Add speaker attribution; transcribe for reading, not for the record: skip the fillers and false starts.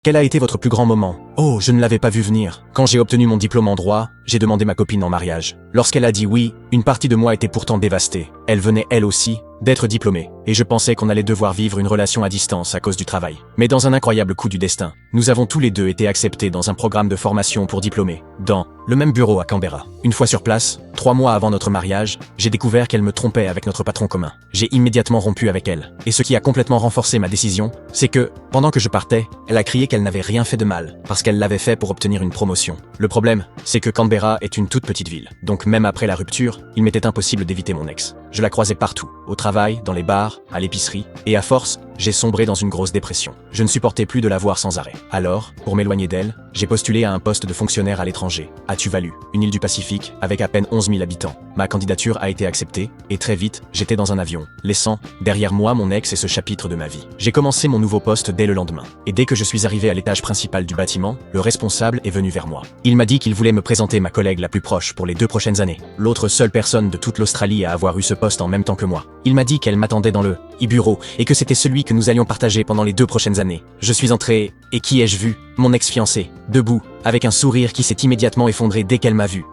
Speaker 1: Quel a été votre plus grand moment? Oh, je ne l'avais pas vu venir. Quand j'ai obtenu mon diplôme en droit, j'ai demandé ma copine en mariage. Lorsqu'elle a dit oui, une partie de moi était pourtant dévastée. Elle venait, elle aussi, d'être diplômée. Et je pensais qu'on allait devoir vivre une relation à distance à cause du travail. Mais dans un incroyable coup du destin, nous avons tous les deux été acceptés dans un programme de formation pour diplômés, dans le même bureau à Canberra. Une fois sur place, 3 mois avant notre mariage, j'ai découvert qu'elle me trompait avec notre patron commun. J'ai immédiatement rompu avec elle. Et ce qui a complètement renforcé ma décision, c'est que, pendant que je partais, elle a crié qu'elle n'avait rien fait de mal, parce qu'elle l'avait fait pour obtenir une promotion. Le problème, c'est que Canberra est une toute petite ville. Donc même après la rupture, il m'était impossible d'éviter mon ex. Je la croisais partout, au travail, dans les bars, à l'épicerie, et à force, j'ai sombré dans une grosse dépression. Je ne supportais plus de la voir sans arrêt. Alors, pour m'éloigner d'elle, j'ai postulé à un poste de fonctionnaire à l'étranger, à Tuvalu, une île du Pacifique, avec à peine 11 000 habitants. Ma candidature a été acceptée, et très vite, j'étais dans un avion, laissant, derrière moi mon ex et ce chapitre de ma vie. J'ai commencé mon nouveau poste dès le lendemain. Et dès que je suis arrivé à l'étage principal du bâtiment, le responsable est venu vers moi. Il m'a dit qu'il voulait me présenter ma collègue la plus proche pour les 2 prochaines années. L'autre seule personne de toute l'Australie à avoir eu ce poste en même temps que moi. Il m'a dit qu'elle m'attendait dans le e-bureau et que c'était celui que nous allions partager pendant les 2 prochaines années. Je suis entré, et qui ai-je vu? Mon ex-fiancé, debout, avec un sourire qui s'est immédiatement effondré dès qu'elle m'a vu.